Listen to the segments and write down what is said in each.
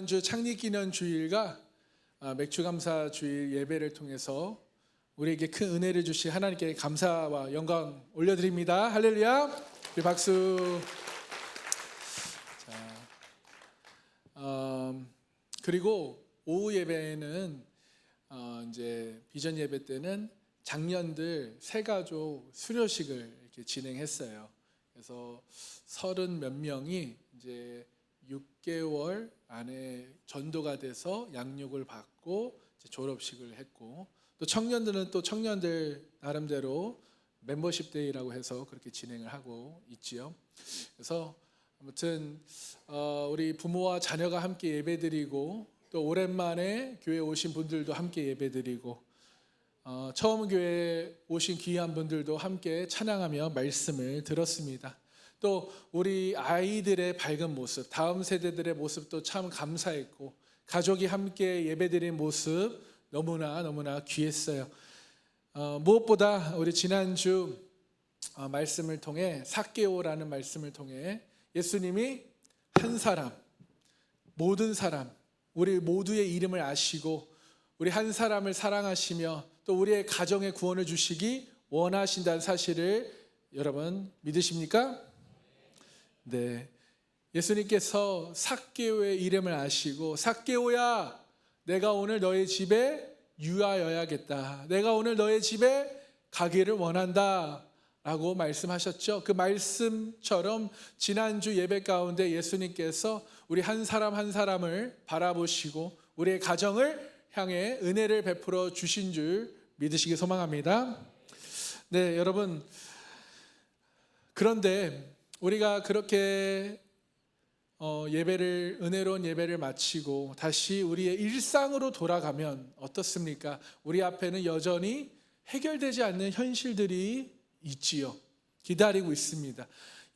지난주 창립기념주일과 맥주감사 주일 예배를 통해서 우리에게 큰 은혜를 주신 하나님께 감사와 영광 올려드립니다. 할렐루야. 우리 박수. 그리고 오후 예배는 이제 비전 예배 때는 장년들 새가족 수료식을 이렇게 진행했어요. 그래서 30 몇 명이 이제 6개월 안에 전도가 돼서 양육을 받고 이제 졸업식을 했고, 또 청년들은 또 청년들 나름대로 멤버십 데이라고 해서 그렇게 진행을 하고 있지요. 그래서 아무튼 우리 부모와 자녀가 함께 예배드리고, 또 오랜만에 교회 오신 분들도 함께 예배드리고, 처음 교회에 오신 귀한 분들도 함께 찬양하며 말씀을 들었습니다. 또 우리 아이들의 밝은 모습, 다음 세대들의 모습도 참 감사했고, 가족이 함께 예배드린 모습 너무나 귀했어요. 무엇보다 우리 지난주 말씀을 통해 삭개오라는 말씀을 통해 예수님이 한 사람, 모든 사람, 우리 모두의 이름을 아시고 우리 한 사람을 사랑하시며 또 우리의 가정에 구원을 주시기 원하신다는 사실을 여러분 믿으십니까? 네, 예수님께서 삭개오의 이름을 아시고, 삭개오야, 내가 오늘 너의 집에 유하여야겠다, 내가 오늘 너의 집에 가기를 원한다 라고 말씀하셨죠. 그 말씀처럼 지난주 예배 가운데 예수님께서 우리 한 사람 한 사람을 바라보시고 우리의 가정을 향해 은혜를 베풀어 주신 줄 믿으시기 소망합니다. 네, 여러분, 그런데 우리가 그렇게 은혜로운 예배를 마치고 다시 우리의 일상으로 돌아가면 어떻습니까? 우리 앞에는 여전히 해결되지 않는 현실들이 있지요. 기다리고 있습니다.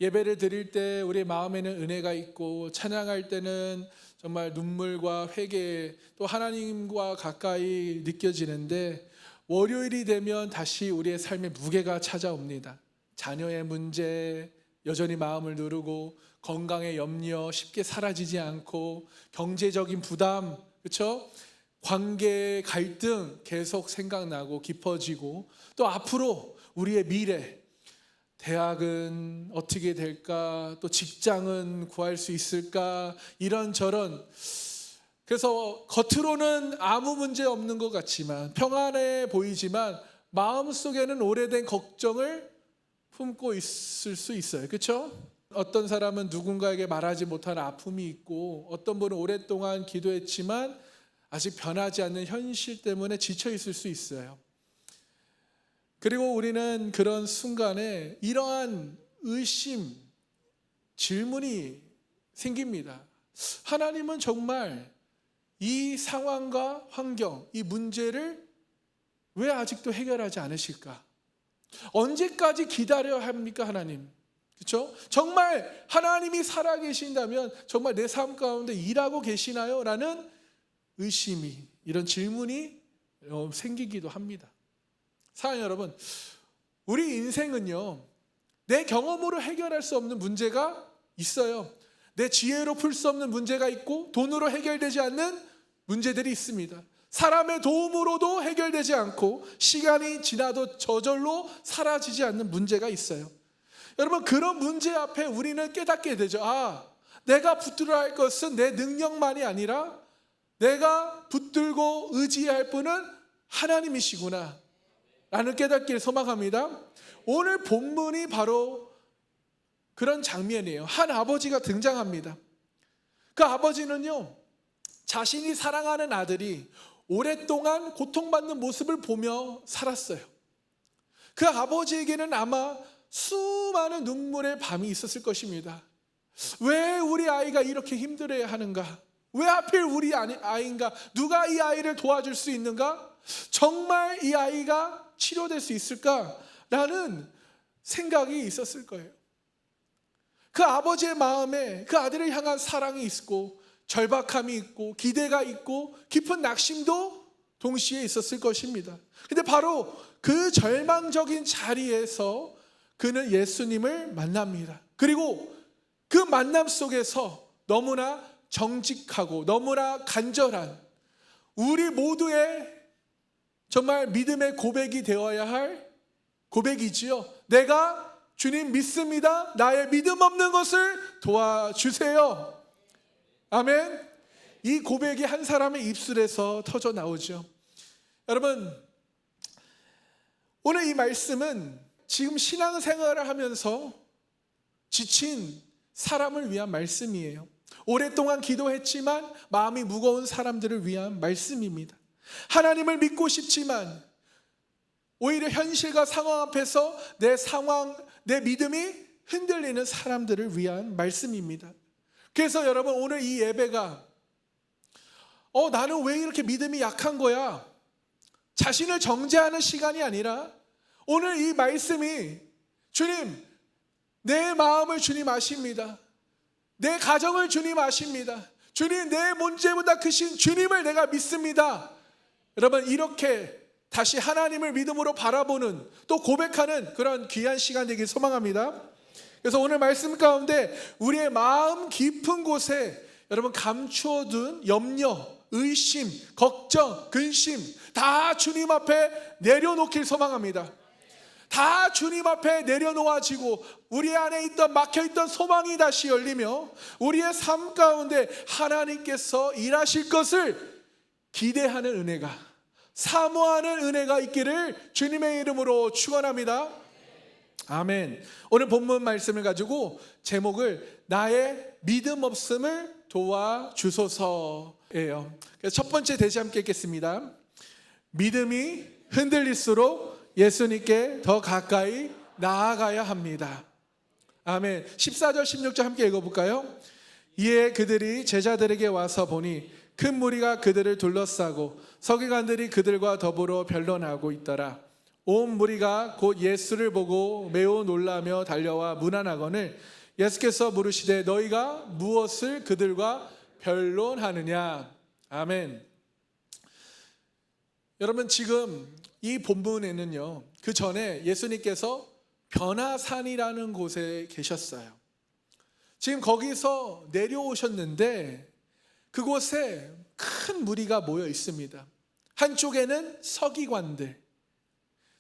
예배를 드릴 때 우리 마음에는 은혜가 있고, 찬양할 때는 정말 눈물과 회개, 또 하나님과 가까이 느껴지는데, 월요일이 되면 다시 우리의 삶에 무게가 찾아옵니다. 자녀의 문제 여전히 마음을 누르고, 건강의 염려 쉽게 사라지지 않고, 경제적인 부담, 그렇죠? 관계 갈등 계속 생각나고 깊어지고, 또 앞으로 우리의 미래, 대학은 어떻게 될까, 또 직장은 구할 수 있을까, 이런저런. 그래서 겉으로는 아무 문제 없는 것 같지만, 평안해 보이지만 마음속에는 오래된 걱정을 품고 있을 수 있어요. 그렇죠? 어떤 사람은 누군가에게 말하지 못한 아픔이 있고, 어떤 분은 오랫동안 기도했지만 아직 변하지 않는 현실 때문에 지쳐 있을 수 있어요. 그리고 우리는 그런 순간에 이러한 의심, 질문이 생깁니다. 하나님은 정말 이 상황과 환경, 이 문제를 왜 아직도 해결하지 않으실까? 언제까지 기다려야 합니까, 하나님? 그렇죠? 정말 하나님이 살아계신다면 정말 내 삶 가운데 일하고 계시나요? 라는 의심이, 이런 질문이 생기기도 합니다. 사랑하는 여러분, 우리 인생은요, 내 경험으로 해결할 수 없는 문제가 있어요. 내 지혜로 풀 수 없는 문제가 있고, 돈으로 해결되지 않는 문제들이 있습니다. 사람의 도움으로도 해결되지 않고, 시간이 지나도 저절로 사라지지 않는 문제가 있어요. 여러분, 그런 문제 앞에 우리는 깨닫게 되죠. 내가 붙들어야 할 것은 내 능력만이 아니라 내가 붙들고 의지할 분은 하나님이시구나 라는 깨닫기를 소망합니다. 오늘 본문이 바로 그런 장면이에요. 한 아버지가 등장합니다. 그 아버지는요, 자신이 사랑하는 아들이 오랫동안 고통받는 모습을 보며 살았어요. 그 아버지에게는 아마 수많은 눈물의 밤이 있었을 것입니다. 왜 우리 아이가 이렇게 힘들어야 하는가? 왜 하필 우리 아이인가? 누가 이 아이를 도와줄 수 있는가? 정말 이 아이가 치료될 수 있을까? 라는 생각이 있었을 거예요. 그 아버지의 마음에 그 아들을 향한 사랑이 있고, 절박함이 있고, 기대가 있고, 깊은 낙심도 동시에 있었을 것입니다. 근데 바로 그 절망적인 자리에서 그는 예수님을 만납니다. 그리고 그 만남 속에서 너무나 정직하고 너무나 간절한 우리 모두의 정말 믿음의 고백이 되어야 할 고백이지요. 내가 주님 믿습니다. 나의 믿음 없는 것을 도와주세요. 아멘. 이 고백이 한 사람의 입술에서 터져 나오죠. 여러분, 오늘 이 말씀은 지금 신앙생활을 하면서 지친 사람을 위한 말씀이에요. 오랫동안 기도했지만 마음이 무거운 사람들을 위한 말씀입니다. 하나님을 믿고 싶지만 오히려 현실과 상황 앞에서 내 믿음이 흔들리는 사람들을 위한 말씀입니다. 그래서 여러분, 오늘 이 예배가 나는 왜 이렇게 믿음이 약한 거야? 자신을 정죄하는 시간이 아니라 오늘 이 말씀이 주님, 내 마음을 주님 아십니다. 내 가정을 주님 아십니다. 주님, 내 문제보다 크신 주님을 내가 믿습니다. 여러분, 이렇게 다시 하나님을 믿음으로 바라보는, 또 고백하는 그런 귀한 시간 되길 소망합니다. 그래서 오늘 말씀 가운데 우리의 마음 깊은 곳에 여러분 감추어둔 염려, 의심, 걱정, 근심 다 주님 앞에 내려놓길 소망합니다. 다 주님 앞에 내려놓아지고 우리 안에 있던 막혀있던 소망이 다시 열리며 우리의 삶 가운데 하나님께서 일하실 것을 기대하는 은혜가, 사모하는 은혜가 있기를 주님의 이름으로 축원합니다. 아멘. 오늘 본문 말씀을 가지고 제목을 나의 믿음 없음을 도와주소서예요. 그래서 첫 번째 대시 함께 읽겠습니다. 믿음이 흔들릴수록 예수님께 더 가까이 나아가야 합니다. 아멘. 14절 16절 함께 읽어볼까요? 이에 그들이 제자들에게 와서 보니 큰 무리가 그들을 둘러싸고 서기관들이 그들과 더불어 변론하고 있더라. 온 무리가 곧 예수를 보고 매우 놀라며 달려와 문안하거늘 예수께서 물으시되 너희가 무엇을 그들과 변론하느냐. 아멘. 여러분, 지금 이 본문에는요, 그 전에 예수님께서 변화산이라는 곳에 계셨어요. 지금 거기서 내려오셨는데 그곳에 큰 무리가 모여 있습니다. 한쪽에는 서기관들,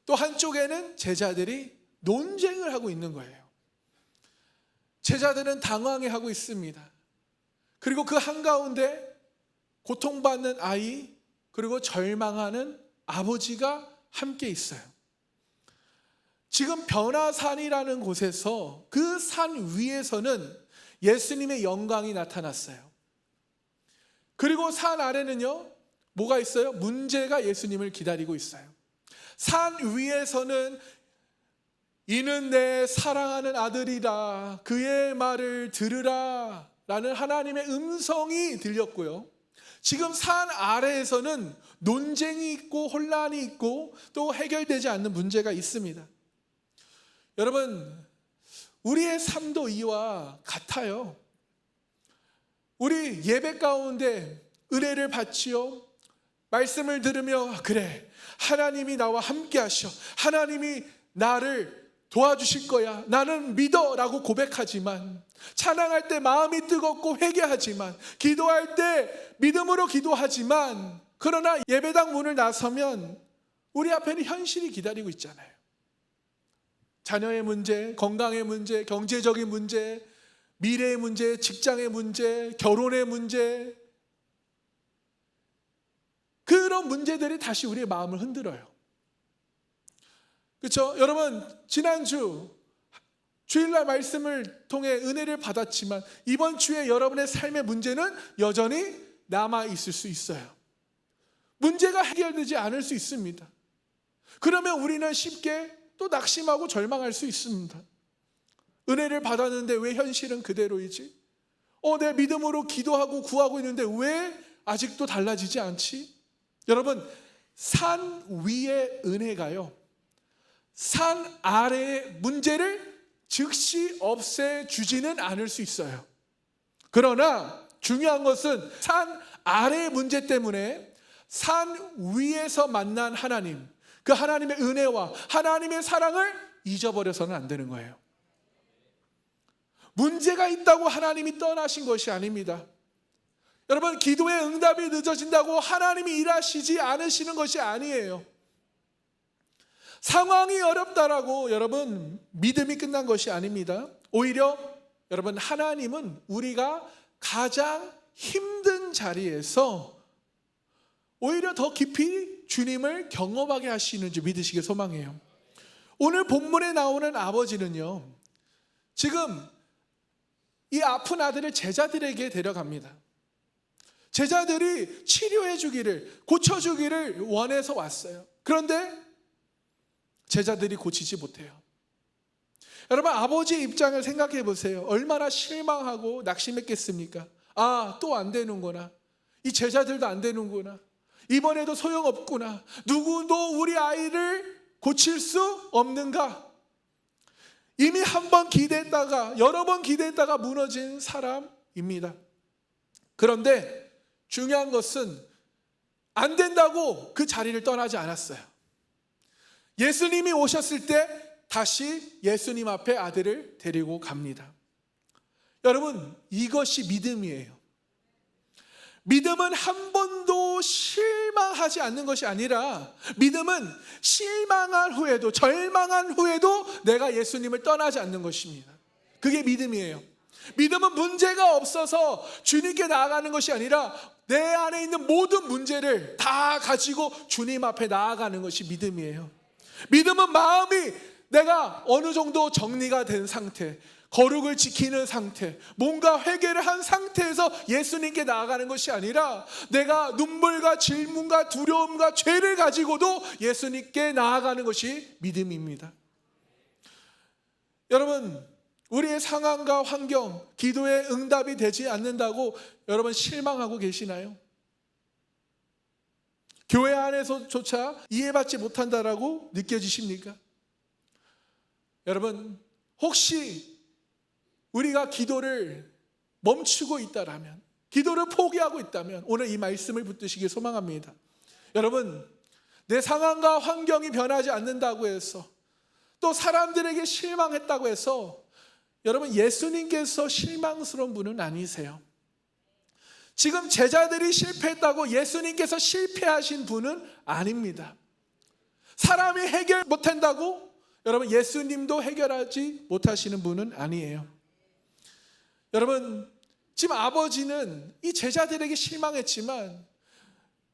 또 한쪽에는 제자들이 논쟁을 하고 있는 거예요. 제자들은 당황해하고 있습니다. 그리고 그 한가운데 고통받는 아이, 그리고 절망하는 아버지가 함께 있어요. 지금 변화산이라는 곳에서 그 산 위에서는 예수님의 영광이 나타났어요. 그리고 산 아래는요, 뭐가 있어요? 문제가 예수님을 기다리고 있어요. 산 위에서는 이는 내 사랑하는 아들이라 그의 말을 들으라 라는 하나님의 음성이 들렸고요. 지금 산 아래에서는 논쟁이 있고 혼란이 있고 또 해결되지 않는 문제가 있습니다. 여러분, 우리의 삶도 이와 같아요. 우리 예배 가운데 은혜를 받지요. 말씀을 들으며 그래, 하나님이 나와 함께 하셔, 하나님이 나를 도와주실 거야, 나는 믿어 라고 고백하지만, 찬양할 때 마음이 뜨겁고 회개하지만, 기도할 때 믿음으로 기도하지만, 그러나 예배당 문을 나서면 우리 앞에는 현실이 기다리고 있잖아요. 자녀의 문제, 건강의 문제, 경제적인 문제, 미래의 문제, 직장의 문제, 결혼의 문제, 그런 문제들이 다시 우리의 마음을 흔들어요. 그렇죠? 여러분, 지난주 주일날 말씀을 통해 은혜를 받았지만 이번 주에 여러분의 삶의 문제는 여전히 남아 있을 수 있어요. 문제가 해결되지 않을 수 있습니다. 그러면 우리는 쉽게 또 낙심하고 절망할 수 있습니다. 은혜를 받았는데 왜 현실은 그대로이지? 내 믿음으로 기도하고 구하고 있는데 왜 아직도 달라지지 않지? 여러분, 산 위의 은혜가요, 산 아래의 문제를 즉시 없애주지는 않을 수 있어요. 그러나 중요한 것은 산 아래의 문제 때문에 산 위에서 만난 하나님, 그 하나님의 은혜와 하나님의 사랑을 잊어버려서는 안 되는 거예요. 문제가 있다고 하나님이 떠나신 것이 아닙니다. 여러분, 기도의 응답이 늦어진다고 하나님이 일하시지 않으시는 것이 아니에요. 상황이 어렵다라고 여러분 믿음이 끝난 것이 아닙니다. 오히려 여러분, 하나님은 우리가 가장 힘든 자리에서 오히려 더 깊이 주님을 경험하게 하시는 줄 믿으시길 소망해요. 오늘 본문에 나오는 아버지는요, 지금 이 아픈 아들을 제자들에게 데려갑니다. 제자들이 치료해 주기를, 고쳐 주기를 원해서 왔어요. 그런데 제자들이 고치지 못해요. 여러분, 아버지의 입장을 생각해 보세요. 얼마나 실망하고 낙심했겠습니까? 아, 또 안 되는구나. 이 제자들도 안 되는구나. 이번에도 소용없구나. 누구도 우리 아이를 고칠 수 없는가? 이미 한 번 기대했다가, 여러 번 기대했다가 무너진 사람입니다. 그런데 중요한 것은 안 된다고 그 자리를 떠나지 않았어요. 예수님이 오셨을 때 다시 예수님 앞에 아들을 데리고 갑니다. 여러분, 이것이 믿음이에요. 믿음은 한 번도 실망하지 않는 것이 아니라, 믿음은 실망한 후에도, 절망한 후에도 내가 예수님을 떠나지 않는 것입니다. 그게 믿음이에요. 믿음은 문제가 없어서 주님께 나아가는 것이 아니라 내 안에 있는 모든 문제를 다 가지고 주님 앞에 나아가는 것이 믿음이에요. 믿음은 마음이 내가 어느 정도 정리가 된 상태, 거룩을 지키는 상태, 뭔가 회개를 한 상태에서 예수님께 나아가는 것이 아니라 내가 눈물과 질문과 두려움과 죄를 가지고도 예수님께 나아가는 것이 믿음입니다. 여러분, 우리의 상황과 환경, 기도의 응답이 되지 않는다고 여러분 실망하고 계시나요? 교회 안에서조차 이해받지 못한다라고 느껴지십니까? 여러분, 혹시 우리가 기도를 멈추고 있다라면, 기도를 포기하고 있다면 오늘 이 말씀을 붙드시길 소망합니다. 여러분, 내 상황과 환경이 변하지 않는다고 해서, 또 사람들에게 실망했다고 해서 여러분, 예수님께서 실망스러운 분은 아니세요. 지금 제자들이 실패했다고 예수님께서 실패하신 분은 아닙니다. 사람이 해결 못한다고 여러분, 예수님도 해결하지 못하시는 분은 아니에요. 여러분, 지금 아버지는 이 제자들에게 실망했지만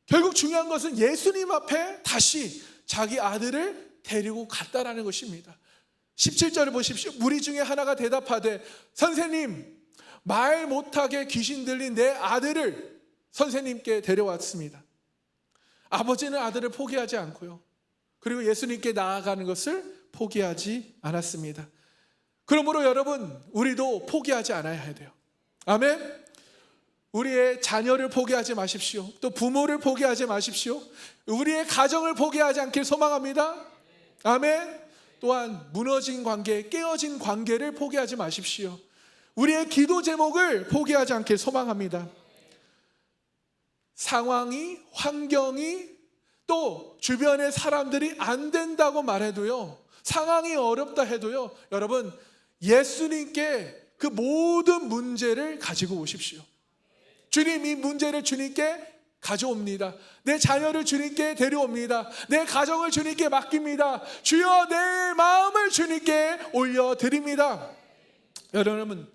결국 중요한 것은 예수님 앞에 다시 자기 아들을 데리고 갔다라는 것입니다. 17절을 보십시오. 무리 중에 하나가 대답하되, 선생님, 말 못하게 귀신 들린 내 아들을 선생님께 데려왔습니다. 아버지는 아들을 포기하지 않고요, 그리고 예수님께 나아가는 것을 포기하지 않았습니다. 그러므로 여러분, 우리도 포기하지 않아야 돼요. 아멘. 우리의 자녀를 포기하지 마십시오. 또 부모를 포기하지 마십시오. 우리의 가정을 포기하지 않길 소망합니다. 아멘. 또한 무너진 관계, 깨어진 관계를 포기하지 마십시오. 우리의 기도 제목을 포기하지 않길 소망합니다. 상황이, 환경이, 또 주변의 사람들이 안 된다고 말해도요, 상황이 어렵다 해도요, 여러분, 예수님께 그 모든 문제를 가지고 오십시오. 주님, 이 문제를 주님께 가져옵니다. 내 자녀를 주님께 데려옵니다. 내 가정을 주님께 맡깁니다. 주여, 내 마음을 주님께 올려드립니다. 여러분,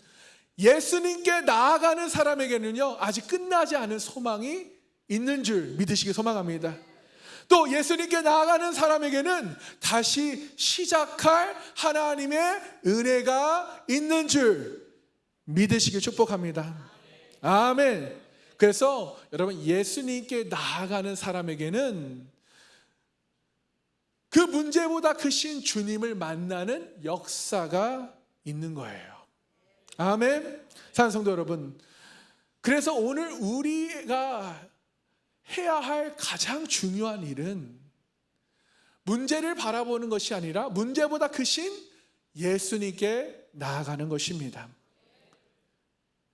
예수님께 나아가는 사람에게는요, 아직 끝나지 않은 소망이 있는 줄 믿으시기 소망합니다. 또 예수님께 나아가는 사람에게는 다시 시작할 하나님의 은혜가 있는 줄 믿으시길 축복합니다. 아멘. 그래서 여러분, 예수님께 나아가는 사람에게는 그 문제보다 크신 주님을 만나는 역사가 있는 거예요. 아멘. 사랑하는 성도 여러분, 그래서 오늘 우리가 해야 할 가장 중요한 일은 문제를 바라보는 것이 아니라 문제보다 크신 예수님께 나아가는 것입니다.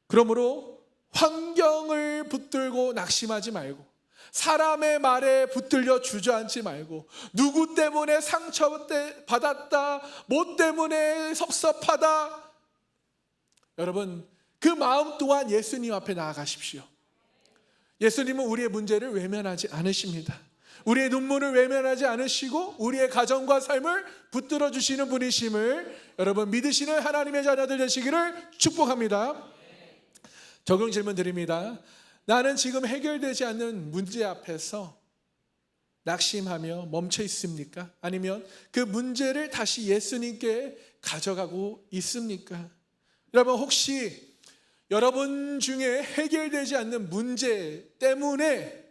그러므로 환경을 붙들고 낙심하지 말고, 사람의 말에 붙들려 주저앉지 말고, 누구 때문에 상처받았다, 뭐 때문에 섭섭하다, 여러분, 그 마음 또한 예수님 앞에 나아가십시오. 예수님은 우리의 문제를 외면하지 않으십니다. 우리의 눈물을 외면하지 않으시고 우리의 가정과 삶을 붙들어 주시는 분이심을 여러분 믿으시는 하나님의 자녀들 되시기를 축복합니다. 적용 질문 드립니다. 나는 지금 해결되지 않는 문제 앞에서 낙심하며 멈춰 있습니까? 아니면 그 문제를 다시 예수님께 가져가고 있습니까? 여러분 혹시 여러분 중에 해결되지 않는 문제 때문에,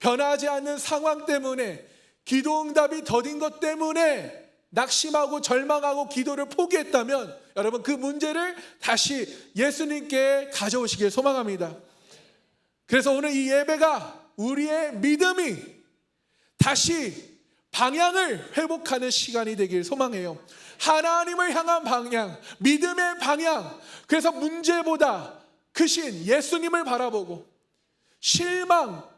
변하지 않는 상황 때문에, 기도 응답이 더딘 것 때문에 낙심하고 절망하고 기도를 포기했다면 여러분 그 문제를 다시 예수님께 가져오시길 소망합니다. 그래서 오늘 이 예배가 우리의 믿음이 다시 방향을 회복하는 시간이 되길 소망해요. 하나님을 향한 방향, 믿음의 방향. 그래서 문제보다 크신 예수님을 바라보고 실망,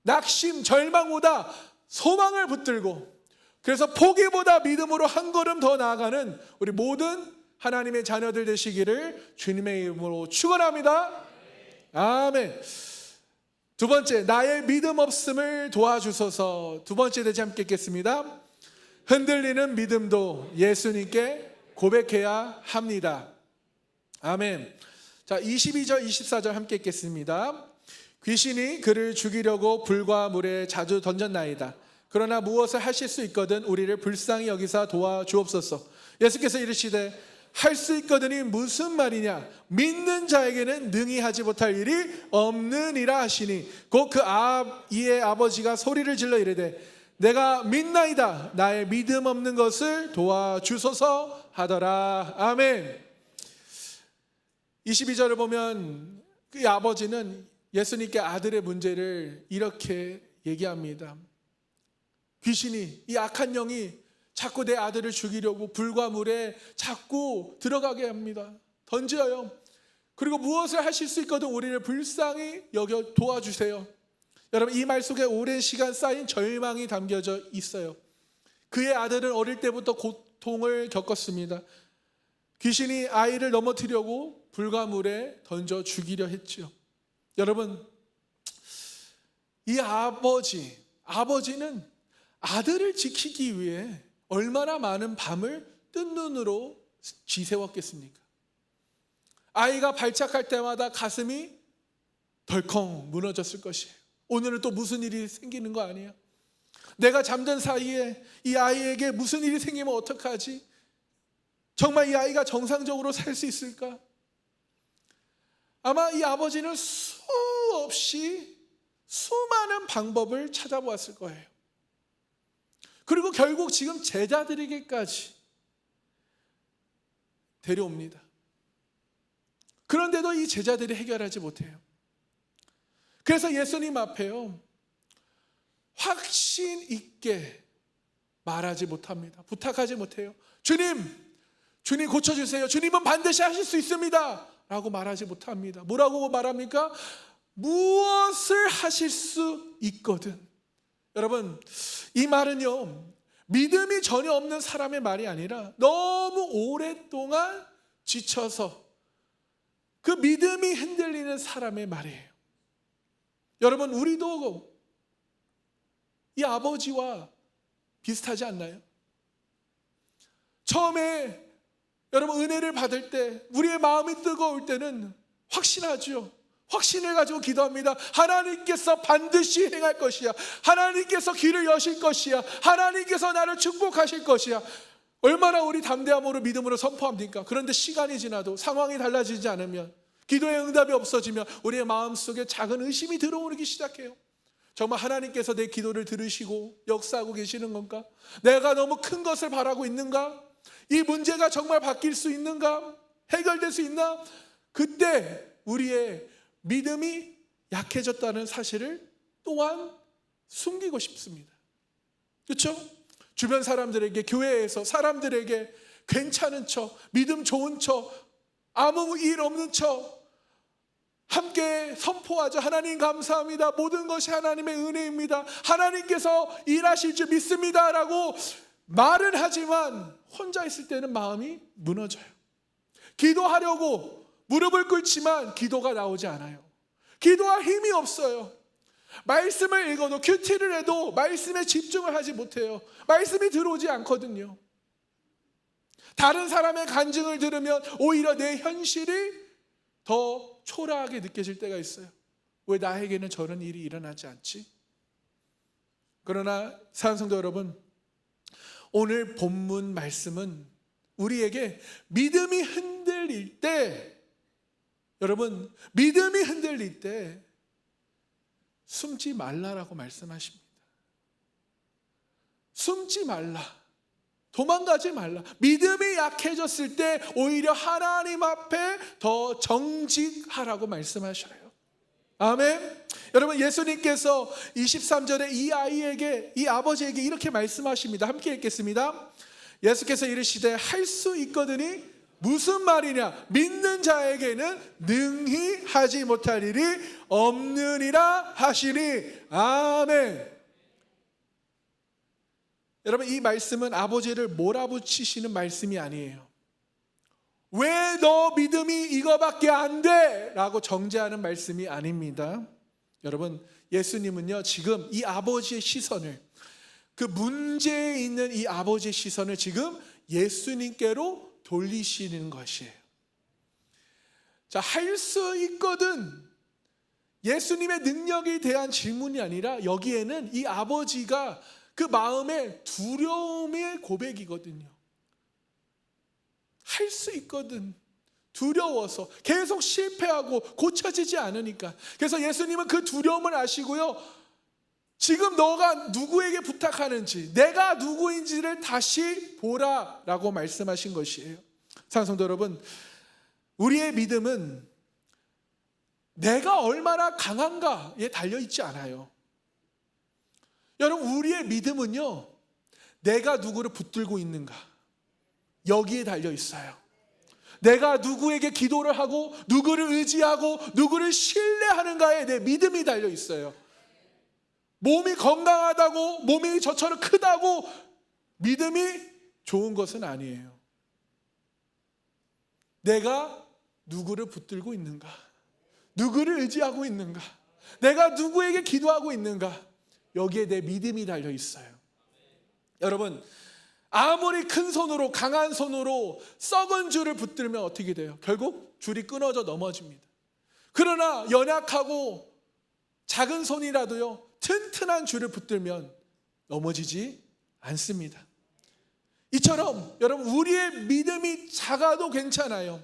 낙심, 절망보다 소망을 붙들고, 그래서 포기보다 믿음으로 한 걸음 더 나아가는 우리 모든 하나님의 자녀들 되시기를 주님의 이름으로 축원합니다. 아멘. 두 번째, 나의 믿음 없음을 도와주소서. 두 번째 대지 함께 읽겠습니다. 흔들리는 믿음도 예수님께 고백해야 합니다. 아멘. 자, 22절 24절 함께 읽겠습니다. 귀신이 그를 죽이려고 불과 물에 자주 던졌나이다. 그러나 무엇을 하실 수 있거든 우리를 불쌍히 여기사 도와주옵소서. 예수께서 이르시되 할 수 있거든이 무슨 말이냐? 믿는 자에게는 능히 하지 못할 일이 없느니라 하시니 곧 그 이의 아버지가 소리를 질러 이르되 내가 믿나이다. 나의 믿음 없는 것을 도와주소서 하더라. 아멘. 22절을 보면 그 아버지는 예수님께 아들의 문제를 이렇게 얘기합니다. 귀신이, 이 악한 영이 자꾸 내 아들을 죽이려고 불과 물에 자꾸 들어가게 합니다. 던져요. 그리고 무엇을 하실 수 있거든 우리를 불쌍히 여겨 도와주세요. 여러분 이 말 속에 오랜 시간 쌓인 절망이 담겨져 있어요. 그의 아들은 어릴 때부터 고통을 겪었습니다. 귀신이 아이를 넘어뜨리려고 불과 물에 던져 죽이려 했죠. 여러분 이 아버지는 아들을 지키기 위해 얼마나 많은 밤을 뜬 눈으로 지새웠겠습니까? 아이가 발작할 때마다 가슴이 덜컹 무너졌을 것이에요. 오늘은 또 무슨 일이 생기는 거 아니야? 내가 잠든 사이에 이 아이에게 무슨 일이 생기면 어떡하지? 정말 이 아이가 정상적으로 살 수 있을까? 아마 이 아버지는 수없이 수많은 방법을 찾아보았을 거예요. 그리고 결국 지금 제자들에게까지 데려옵니다. 그런데도 이 제자들이 해결하지 못해요. 그래서 예수님 앞에요, 확신 있게 말하지 못합니다. 부탁하지 못해요. 주님 고쳐주세요. 주님은 반드시 하실 수 있습니다 라고 말하지 못합니다. 뭐라고 말합니까? 무엇을 하실 수 있거든. 여러분 이 말은요 믿음이 전혀 없는 사람의 말이 아니라 너무 오랫동안 지쳐서 그 믿음이 흔들리는 사람의 말이에요. 여러분 우리도 이 아버지와 비슷하지 않나요? 처음에 여러분 은혜를 받을 때 우리의 마음이 뜨거울 때는 확신하죠. 확신을 가지고 기도합니다. 하나님께서 반드시 행할 것이야. 하나님께서 길을 여실 것이야. 하나님께서 나를 축복하실 것이야. 얼마나 우리 담대함으로 믿음으로 선포합니까? 그런데 시간이 지나도 상황이 달라지지 않으면, 기도의 응답이 없어지면 우리의 마음속에 작은 의심이 들어오기 시작해요. 정말 하나님께서 내 기도를 들으시고 역사하고 계시는 건가? 내가 너무 큰 것을 바라고 있는가? 이 문제가 정말 바뀔 수 있는가? 해결될 수 있나? 그때 우리의 믿음이 약해졌다는 사실을 또한 숨기고 싶습니다. 그렇죠? 주변 사람들에게, 교회에서 사람들에게 괜찮은 척, 믿음 좋은 척, 아무 일 없는 척 함께 선포하죠. 하나님 감사합니다. 모든 것이 하나님의 은혜입니다. 하나님께서 일하실 줄 믿습니다 라고 말은 하지만 혼자 있을 때는 마음이 무너져요. 기도하려고 무릎을 꿇지만 기도가 나오지 않아요. 기도할 힘이 없어요. 말씀을 읽어도 큐티를 해도 말씀에 집중을 하지 못해요. 말씀이 들어오지 않거든요. 다른 사람의 간증을 들으면 오히려 내 현실이 더 초라하게 느껴질 때가 있어요. 왜 나에게는 저런 일이 일어나지 않지? 그러나 사랑하는 성도 여러분, 오늘 본문 말씀은 우리에게 믿음이 흔들릴 때, 여러분, 믿음이 흔들릴 때 숨지 말라라고 말씀하십니다. 숨지 말라. 도망가지 말라. 믿음이 약해졌을 때 오히려 하나님 앞에 더 정직하라고 말씀하셔요. 아멘. 여러분, 예수님께서 23절에 이 아이에게, 이 아버지에게 이렇게 말씀하십니다. 함께 읽겠습니다. 예수께서 이르시되 할 수 있거든이 무슨 말이냐? 믿는 자에게는 능히 하지 못할 일이 없느니라 하시니. 아멘. 여러분, 이 말씀은 아버지를 몰아붙이시는 말씀이 아니에요. 왜 너 믿음이 이거밖에 안 돼? 라고 정죄하는 말씀이 아닙니다. 여러분, 예수님은요, 지금 이 아버지의 시선을, 그 문제에 있는 이 아버지의 시선을 지금 예수님께로 돌리시는 것이에요. 자, 할 수 있거든. 예수님의 능력에 대한 질문이 아니라 여기에는 이 아버지가 그 마음의 두려움의 고백이거든요. 할 수 있거든. 두려워서 계속 실패하고 고쳐지지 않으니까. 그래서 예수님은 그 두려움을 아시고요, 지금 너가 누구에게 부탁하는지, 내가 누구인지를 다시 보라라고 말씀하신 것이에요. 사랑하는 성도 여러분, 우리의 믿음은 내가 얼마나 강한가에 달려있지 않아요. 여러분, 우리의 믿음은요, 내가 누구를 붙들고 있는가, 여기에 달려있어요. 내가 누구에게 기도를 하고 누구를 의지하고 누구를 신뢰하는가에 내 믿음이 달려있어요. 몸이 건강하다고, 몸이 저처럼 크다고 믿음이 좋은 것은 아니에요. 내가 누구를 붙들고 있는가, 누구를 의지하고 있는가, 내가 누구에게 기도하고 있는가, 여기에 내 믿음이 달려 있어요. 여러분, 아무리 큰 손으로, 강한 손으로 썩은 줄을 붙들면 어떻게 돼요? 결국 줄이 끊어져 넘어집니다. 그러나 연약하고 작은 손이라도요, 튼튼한 줄을 붙들면 넘어지지 않습니다. 이처럼 여러분, 우리의 믿음이 작아도 괜찮아요.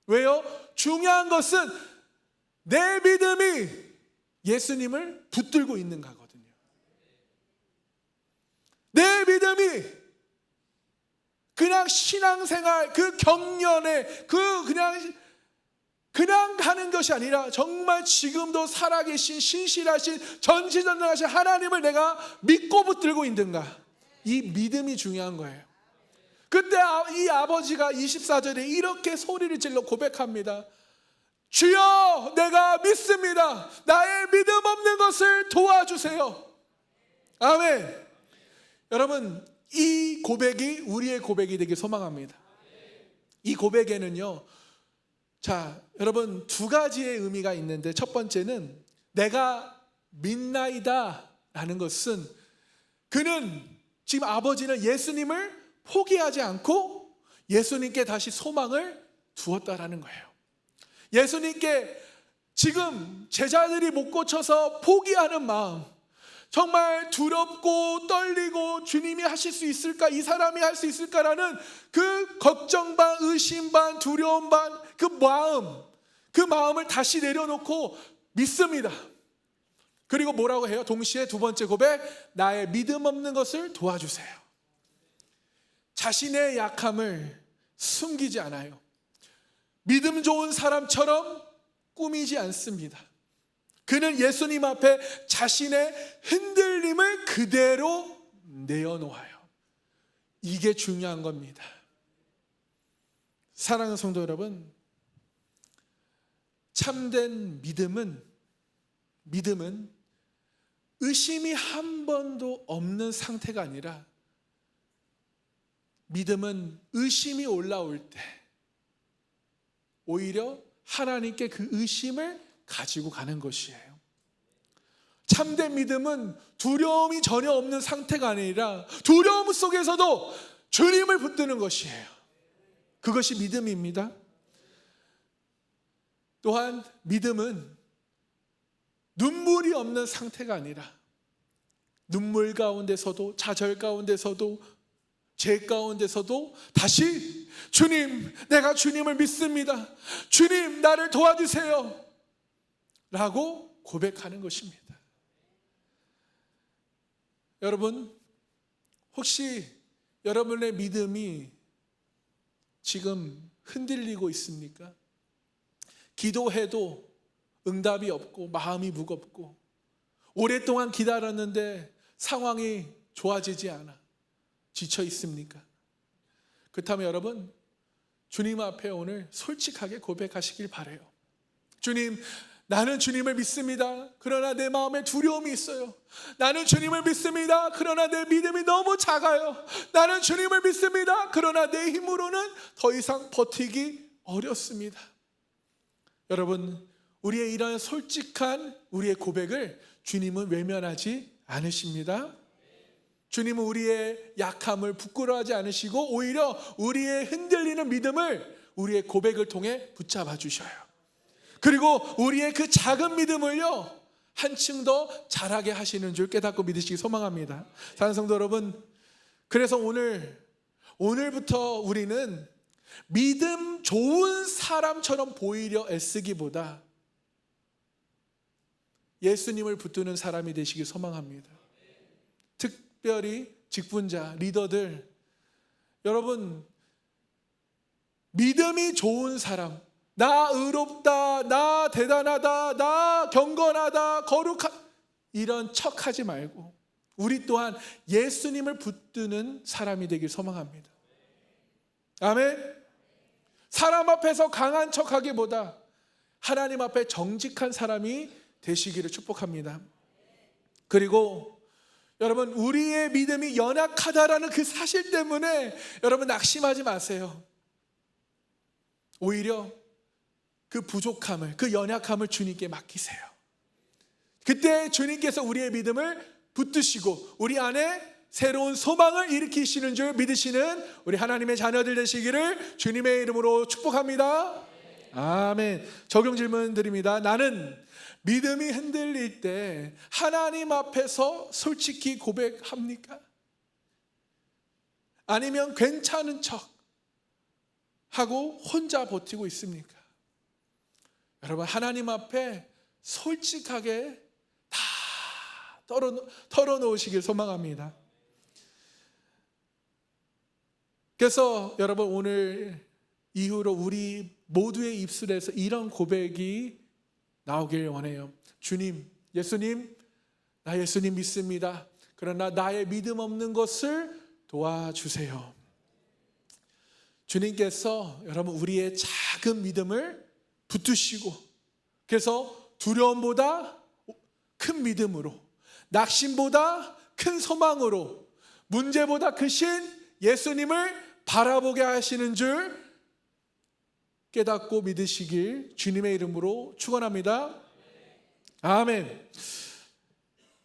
왜요? 중요한 것은 내 믿음이 예수님을 붙들고 있는 거거든요. 내 믿음이 그냥 신앙생활, 그 경련에, 그냥 가는 것이 아니라 정말 지금도 살아계신 신실하신 전지전능하신 하나님을 내가 믿고 붙들고 있는가, 이 믿음이 중요한 거예요. 그때 이 아버지가 24절에 이렇게 소리를 질러 고백합니다. 주여, 내가 믿습니다. 나의 믿음 없는 것을 도와주세요. 아멘. 여러분, 이 고백이 우리의 고백이 되길 소망합니다. 이 고백에는요, 자, 여러분, 두 가지의 의미가 있는데, 첫 번째는 내가 믿나이다 라는 것은, 그는, 지금 아버지는 예수님을 포기하지 않고 예수님께 다시 소망을 두었다라는 거예요. 예수님께 지금 제자들이 못 고쳐서 포기하는 마음, 정말 두렵고 떨리고 주님이 하실 수 있을까, 이 사람이 할 수 있을까라는 그 걱정 반, 의심 반, 두려움 반, 그 마음을 다시 내려놓고 믿습니다. 그리고 뭐라고 해요? 동시에 두 번째 고백, 나의 믿음 없는 것을 도와주세요. 자신의 약함을 숨기지 않아요. 믿음 좋은 사람처럼 꾸미지 않습니다. 그는 예수님 앞에 자신의 흔들림을 그대로 내어놓아요. 이게 중요한 겁니다. 사랑하는 성도 여러분, 참된 믿음은 의심이 한 번도 없는 상태가 아니라, 믿음은 의심이 올라올 때 오히려 하나님께 그 의심을 가지고 가는 것이에요. 참된 믿음은 두려움이 전혀 없는 상태가 아니라 두려움 속에서도 주님을 붙드는 것이에요. 그것이 믿음입니다. 또한 믿음은 눈물이 없는 상태가 아니라 눈물 가운데서도, 좌절 가운데서도, 죄 가운데서도 다시 주님, 내가 주님을 믿습니다. 주님, 나를 도와주세요 라고 고백하는 것입니다. 여러분, 혹시 여러분의 믿음이 지금 흔들리고 있습니까? 기도해도 응답이 없고 마음이 무겁고 오랫동안 기다렸는데 상황이 좋아지지 않아 지쳐 있습니까? 그렇다면 여러분, 주님 앞에 오늘 솔직하게 고백하시길 바라요. 주님, 나는 주님을 믿습니다. 그러나 내 마음에 두려움이 있어요. 나는 주님을 믿습니다. 그러나 내 믿음이 너무 작아요. 나는 주님을 믿습니다. 그러나 내 힘으로는 더 이상 버티기 어렵습니다. 여러분, 우리의 이런 솔직한 우리의 고백을 주님은 외면하지 않으십니다. 주님은 우리의 약함을 부끄러워하지 않으시고 오히려 우리의 흔들리는 믿음을 우리의 고백을 통해 붙잡아 주셔요. 그리고 우리의 그 작은 믿음을요, 한층 더 자라게 하시는 줄 깨닫고 믿으시기 소망합니다. 사랑하는 성도 여러분, 그래서 오늘부터 우리는 믿음 좋은 사람처럼 보이려 애쓰기보다 예수님을 붙드는 사람이 되시길 소망합니다. 특별히 직분자, 리더들, 여러분, 믿음이 좋은 사람, 나 의롭다, 나 대단하다, 나 경건하다, 거룩하, 이런 척하지 말고 우리 또한 예수님을 붙드는 사람이 되길 소망합니다. 아멘. 사람 앞에서 강한 척하기보다 하나님 앞에 정직한 사람이 되시기를 축복합니다. 그리고 여러분, 우리의 믿음이 연약하다라는 그 사실 때문에 여러분 낙심하지 마세요. 오히려 그 부족함을, 그 연약함을 주님께 맡기세요. 그때 주님께서 우리의 믿음을 붙드시고 우리 안에 새로운 소망을 일으키시는 줄 믿으시는 우리 하나님의 자녀들 되시기를 주님의 이름으로 축복합니다. 아멘. 적용 질문 드립니다. 나는 믿음이 흔들릴 때 하나님 앞에서 솔직히 고백합니까? 아니면 괜찮은 척 하고 혼자 버티고 있습니까? 여러분, 하나님 앞에 솔직하게 다 털어놓으시길 소망합니다. 그래서 여러분, 오늘 이후로 우리 모두의 입술에서 이런 고백이 나오길 원해요. 주님, 예수님, 나 예수님 믿습니다. 그러나 나의 믿음 없는 것을 도와주세요. 주님께서 여러분 우리의 작은 믿음을 붙드시고, 그래서 두려움보다 큰 믿음으로, 낙심보다 큰 소망으로, 문제보다 크신 예수님을 바라보게 하시는 줄 깨닫고 믿으시길 주님의 이름으로 축원합니다. 아멘.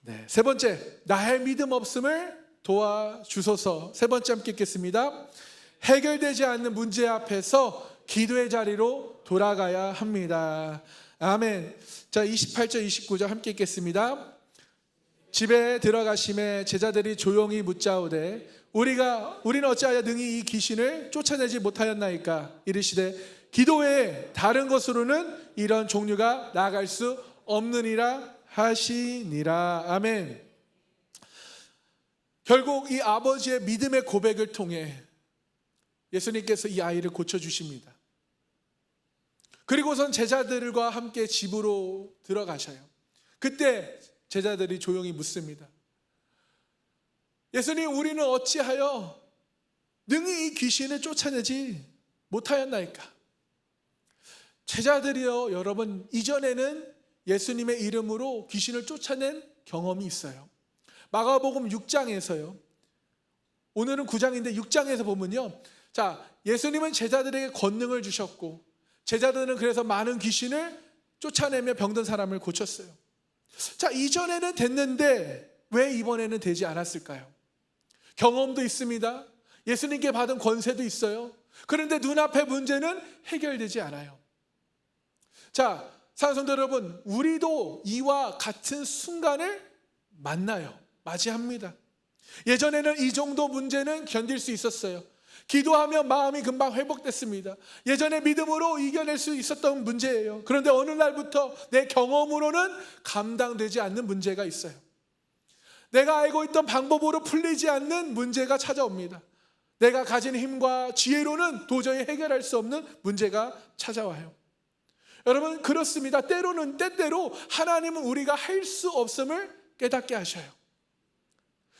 네, 세 번째, 나의 믿음 없음을 도와주소서. 세 번째 함께 읽겠습니다. 해결되지 않는 문제 앞에서 기도의 자리로 돌아가야 합니다. 아멘. 자, 28절 29절 함께 읽겠습니다. 집에 들어가심에 제자들이 조용히 묻자오되 우리는 어찌하여 능히 이 귀신을 쫓아내지 못하였나이까? 이르시되 기도 외에 다른 것으로는 이런 종류가 나아갈 수 없느니라 하시니라. 아멘. 결국 이 아버지의 믿음의 고백을 통해 예수님께서 이 아이를 고쳐주십니다. 그리고선 제자들과 함께 집으로 들어가셔요. 그때 제자들이 조용히 묻습니다. 예수님, 우리는 어찌하여 능히 이 귀신을 쫓아내지 못하였나이까? 제자들이요, 여러분, 이전에는 예수님의 이름으로 귀신을 쫓아낸 경험이 있어요. 마가복음 6장에서요. 오늘은 9장인데 6장에서 보면요. 자, 예수님은 제자들에게 권능을 주셨고 제자들은 그래서 많은 귀신을 쫓아내며 병든 사람을 고쳤어요. 자, 이전에는 됐는데 왜 이번에는 되지 않았을까요? 경험도 있습니다. 예수님께 받은 권세도 있어요. 그런데 눈앞의 문제는 해결되지 않아요. 자, 사랑하는 성도 여러분, 우리도 이와 같은 순간을 만나요. 맞이합니다. 예전에는 이 정도 문제는 견딜 수 있었어요. 기도하면 마음이 금방 회복됐습니다. 예전에 믿음으로 이겨낼 수 있었던 문제예요. 그런데 어느 날부터 내 경험으로는 감당되지 않는 문제가 있어요. 내가 알고 있던 방법으로 풀리지 않는 문제가 찾아옵니다. 내가 가진 힘과 지혜로는 도저히 해결할 수 없는 문제가 찾아와요. 여러분, 그렇습니다. 때때로 하나님은 우리가 할 수 없음을 깨닫게 하셔요.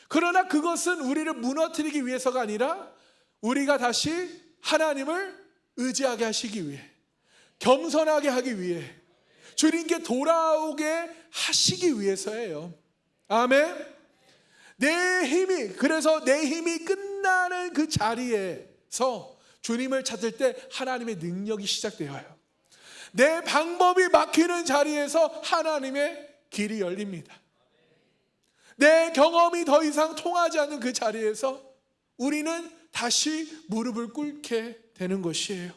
그러나 그것은 우리를 무너뜨리기 위해서가 아니라 우리가 다시 하나님을 의지하게 하시기 위해, 겸손하게 하기 위해, 주님께 돌아오게 하시기 위해서예요. 아멘. 그래서 내 힘이 끝나는 그 자리에서 주님을 찾을 때 하나님의 능력이 시작되어요. 내 방법이 막히는 자리에서 하나님의 길이 열립니다. 내 경험이 더 이상 통하지 않는 그 자리에서 우리는 다시 무릎을 꿇게 되는 것이에요.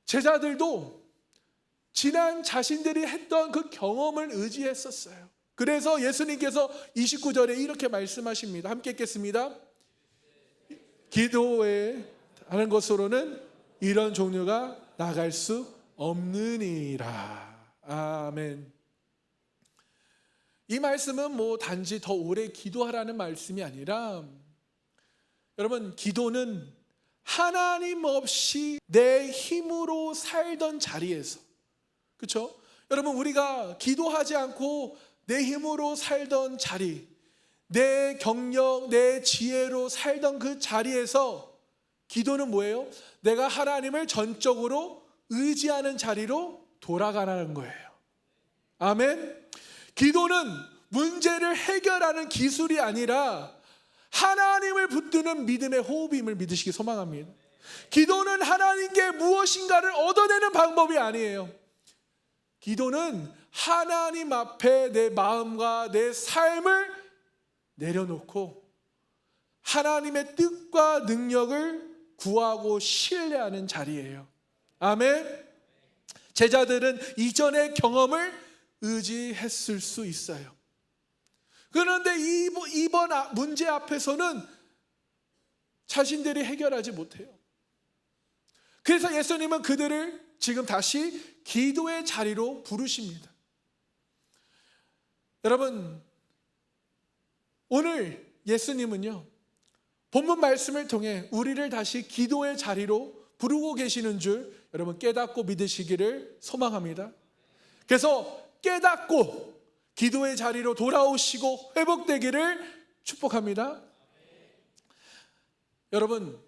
제자들도 지난 자신들이 했던 그 경험을 의지했었어요. 그래서 예수님께서 29절에 이렇게 말씀하십니다. 함께 읽겠습니다. 기도에 하는 것으로는 이런 종류가 나갈 수 없느니라. 아멘. 이 말씀은 단지 더 오래 기도하라는 말씀이 아니라, 여러분, 기도는 하나님 없이 내 힘으로 살던 자리에서, 그렇죠? 여러분, 우리가 기도하지 않고 내 힘으로 살던 자리, 내 경력, 내 지혜로 살던 그 자리에서 기도는 뭐예요? 내가 하나님을 전적으로 의지하는 자리로 돌아가라는 거예요. 아멘. 기도는 문제를 해결하는 기술이 아니라 하나님을 붙드는 믿음의 호흡임을 믿으시기 소망합니다. 기도는 하나님께 무엇인가를 얻어내는 방법이 아니에요. 기도는 하나님 앞에 내 마음과 내 삶을 내려놓고 하나님의 뜻과 능력을 구하고 신뢰하는 자리예요. 아멘. 제자들은 이전의 경험을 의지했을 수 있어요. 그런데 이번 문제 앞에서는 자신들이 해결하지 못해요. 그래서 예수님은 그들을 지금 다시 기도의 자리로 부르십니다. 여러분, 오늘 예수님은요, 본문 말씀을 통해 우리를 다시 기도의 자리로 부르고 계시는 줄 여러분 깨닫고 믿으시기를 소망합니다. 그래서 깨닫고 기도의 자리로 돌아오시고 회복되기를 축복합니다. 여러분,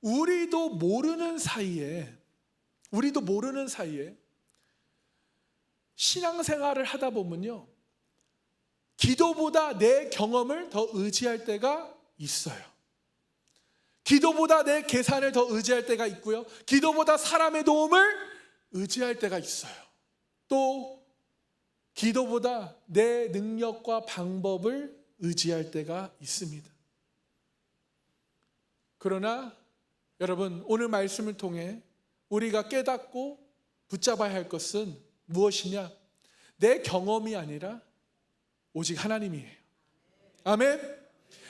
우리도 모르는 사이에 신앙생활을 하다 보면요, 기도보다 내 경험을 더 의지할 때가 있어요. 기도보다 내 계산을 더 의지할 때가 있고요, 기도보다 사람의 도움을 의지할 때가 있어요. 또 기도보다 내 능력과 방법을 의지할 때가 있습니다. 그러나 여러분, 오늘 말씀을 통해 우리가 깨닫고 붙잡아야 할 것은 무엇이냐? 내 경험이 아니라 오직 하나님이에요. 아멘.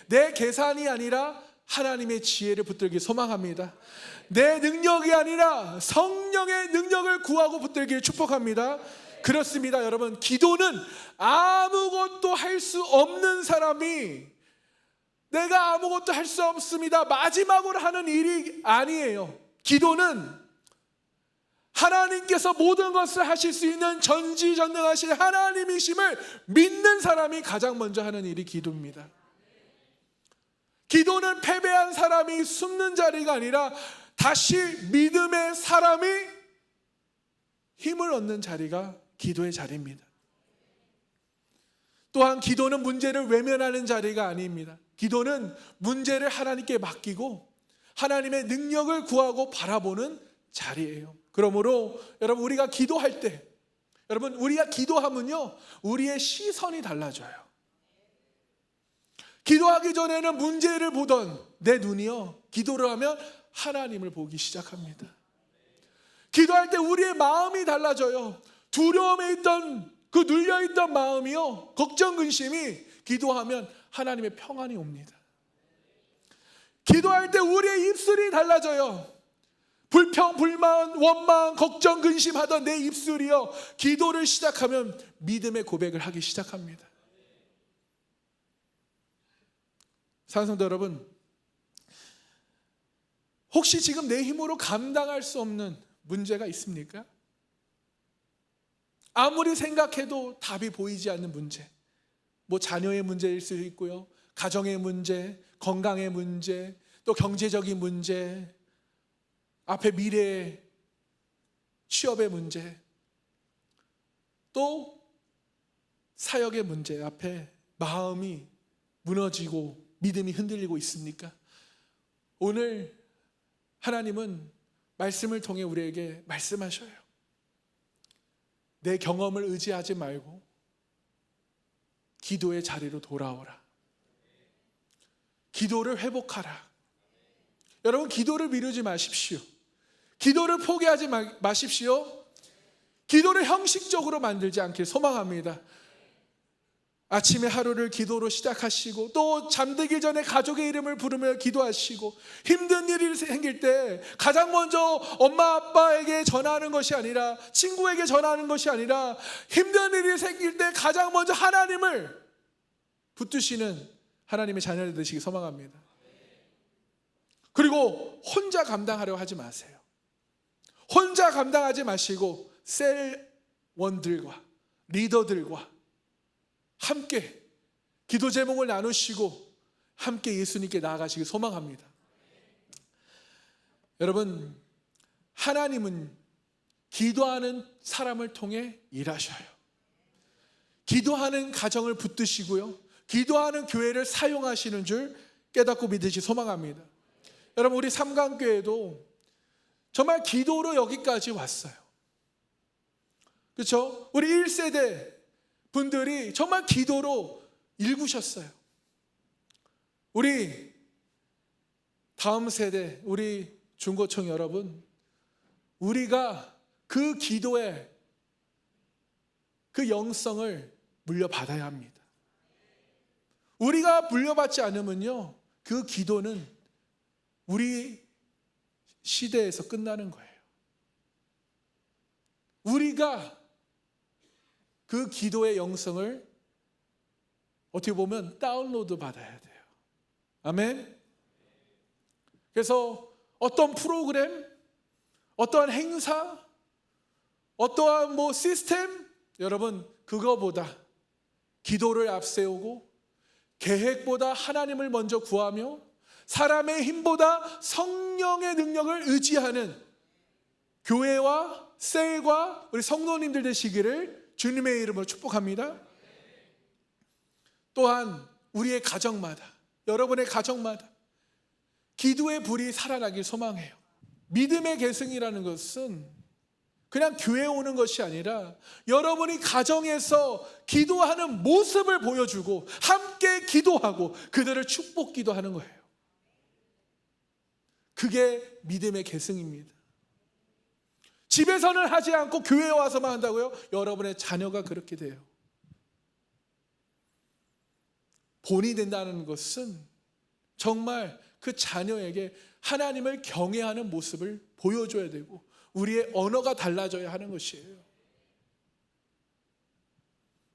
내 계산이 아니라 하나님의 지혜를 붙들기 소망합니다. 내 능력이 아니라 성령의 능력을 구하고 붙들기를 축복합니다. 그렇습니다. 여러분, 기도는 아무것도 할 수 없는 사람이 내가 아무것도 할 수 없습니다, 마지막으로 하는 일이 아니에요. 기도는 하나님께서 모든 것을 하실 수 있는 전지전능하신 하나님이심을 믿는 사람이 가장 먼저 하는 일이 기도입니다. 기도는 패배한 사람이 숨는 자리가 아니라 다시 믿음의 사람이 힘을 얻는 자리가 기도의 자리입니다. 또한 기도는 문제를 외면하는 자리가 아닙니다. 기도는 문제를 하나님께 맡기고 하나님의 능력을 구하고 바라보는 자리예요. 그러므로 여러분, 우리가 기도할 때, 여러분, 우리가 기도하면요, 우리의 시선이 달라져요. 기도하기 전에는 문제를 보던 내 눈이요, 기도를 하면 하나님을 보기 시작합니다. 기도할 때 우리의 마음이 달라져요. 두려움에 있던 그 눌려있던 마음이요, 걱정, 근심이 기도하면 하나님의 평안이 옵니다. 기도할 때 우리의 입술이 달라져요. 불평, 불만, 원망, 걱정, 근심하던 내 입술이요, 기도를 시작하면 믿음의 고백을 하기 시작합니다. 사랑하는 성도 여러분, 혹시 지금 내 힘으로 감당할 수 없는 문제가 있습니까? 아무리 생각해도 답이 보이지 않는 문제, 뭐 자녀의 문제일 수 있고요, 가정의 문제, 건강의 문제, 또 경제적인 문제, 앞에 미래의 취업의 문제, 또 사역의 문제 앞에 마음이 무너지고 믿음이 흔들리고 있습니까? 오늘 하나님은 말씀을 통해 우리에게 말씀하셔요. 내 경험을 의지하지 말고 기도의 자리로 돌아오라. 기도를 회복하라. 여러분, 기도를 미루지 마십시오. 기도를 포기하지 마십시오. 기도를 형식적으로 만들지 않길 소망합니다. 아침에 하루를 기도로 시작하시고, 또 잠들기 전에 가족의 이름을 부르며 기도하시고, 힘든 일이 생길 때 가장 먼저 엄마 아빠에게 전하는 것이 아니라, 친구에게 전하는 것이 아니라, 힘든 일이 생길 때 가장 먼저 하나님을 붙드시는 하나님의 자녀들 되시기 소망합니다. 그리고 혼자 감당하려고 하지 마세요. 혼자 감당하지 마시고 셀원들과 리더들과 함께 기도 제목을 나누시고 함께 예수님께 나아가시길 소망합니다. 여러분, 하나님은 기도하는 사람을 통해 일하셔요. 기도하는 가정을 붙드시고요, 기도하는 교회를 사용하시는 줄 깨닫고 믿으시 소망합니다. 여러분, 우리 삼강교회도 정말 기도로 여기까지 왔어요. 그렇죠? 우리 1세대 분들이 정말 기도로 일구셨어요. 우리 다음 세대, 우리 중고청 여러분, 우리가 그 기도의 그 영성을 물려받아야 합니다. 우리가 물려받지 않으면요, 그 기도는 우리 시대에서 끝나는 거예요. 우리가 그 기도의 영성을 어떻게 보면 다운로드 받아야 돼요. 아멘. 그래서 어떤 프로그램, 어떠한 행사, 어떠한 시스템, 여러분, 그거보다 기도를 앞세우고 계획보다 하나님을 먼저 구하며 사람의 힘보다 성령의 능력을 의지하는 교회와 셀과 우리 성도님들 되시기를 주님의 이름으로 축복합니다. 또한 우리의 가정마다, 여러분의 가정마다 기도의 불이 살아나길 소망해요. 믿음의 계승이라는 것은 그냥 교회에 오는 것이 아니라 여러분이 가정에서 기도하는 모습을 보여주고 함께 기도하고 그들을 축복 기도하는 거예요. 그게 믿음의 계승입니다. 집에서는 하지 않고 교회에 와서만 한다고요? 여러분의 자녀가 그렇게 돼요. 본이 된다는 것은 정말 그 자녀에게 하나님을 경외하는 모습을 보여줘야 되고 우리의 언어가 달라져야 하는 것이에요.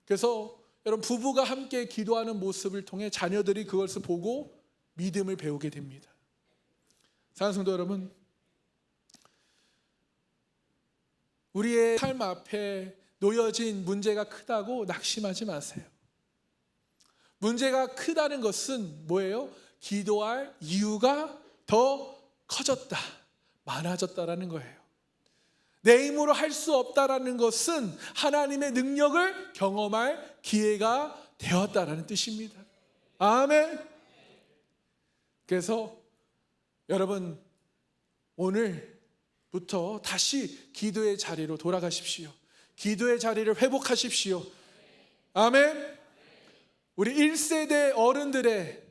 그래서 여러분, 부부가 함께 기도하는 모습을 통해 자녀들이 그것을 보고 믿음을 배우게 됩니다. 사랑하는 성도 여러분, 우리의 삶 앞에 놓여진 문제가 크다고 낙심하지 마세요. 문제가 크다는 것은 뭐예요? 기도할 이유가 더 커졌다, 많아졌다라는 거예요. 내 힘으로 할 수 없다라는 것은 하나님의 능력을 경험할 기회가 되었다라는 뜻입니다. 아멘. 그래서 여러분, 오늘부터 부터 다시 기도의 자리로 돌아가십시오. 기도의 자리를 회복하십시오. 아멘. 우리 1세대 어른들의,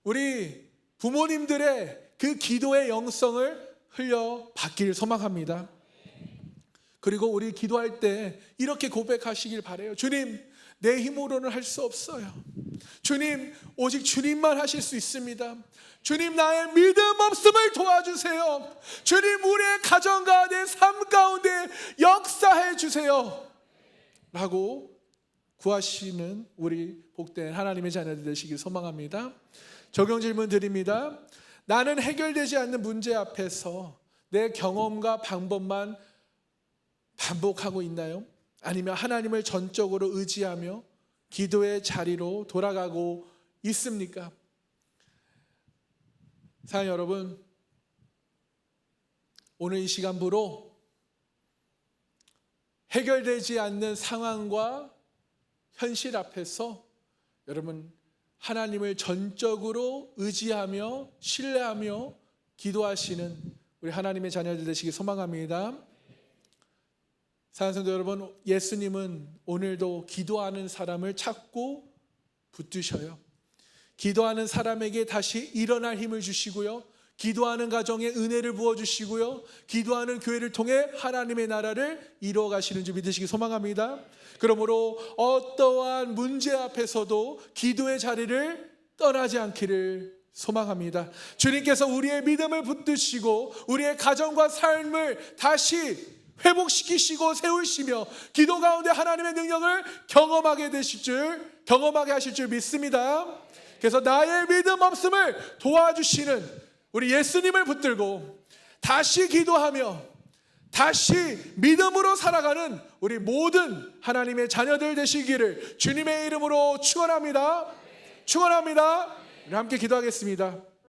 우리 부모님들의 그 기도의 영성을 흘려받기를 소망합니다. 그리고 우리 기도할 때 이렇게 고백하시길 바라요. 주님, 내 힘으로는 할 수 없어요. 주님, 오직 주님만 하실 수 있습니다. 주님, 나의 믿음 없음을 도와주세요. 주님, 우리의 가정 가운데, 삶 가운데 역사해 주세요 라고 구하시는 우리 복된 하나님의 자녀들 되시길 소망합니다. 적용 질문 드립니다. 나는 해결되지 않는 문제 앞에서 내 경험과 방법만 반복하고 있나요? 아니면 하나님을 전적으로 의지하며 기도의 자리로 돌아가고 있습니까? 사랑하는 여러분, 오늘 이 시간부로 해결되지 않는 상황과 현실 앞에서 여러분 하나님을 전적으로 의지하며 신뢰하며 기도하시는 우리 하나님의 자녀들 되시길 소망합니다. 사랑하는 성도 여러분, 예수님은 오늘도 기도하는 사람을 찾고 붙드셔요. 기도하는 사람에게 다시 일어날 힘을 주시고요, 기도하는 가정에 은혜를 부어주시고요, 기도하는 교회를 통해 하나님의 나라를 이루어 가시는 줄 믿으시기 소망합니다. 그러므로 어떠한 문제 앞에서도 기도의 자리를 떠나지 않기를 소망합니다. 주님께서 우리의 믿음을 붙드시고 우리의 가정과 삶을 다시 회복시키시고 세우시며 기도 가운데 하나님의 능력을 경험하게 하실 줄 믿습니다. 그래서 나의 믿음 없음을 도와주시는 우리 예수님을 붙들고 다시 기도하며 다시 믿음으로 살아가는 우리 모든 하나님의 자녀들 되시기를 주님의 이름으로 축원합니다. 우리 함께 기도하겠습니다.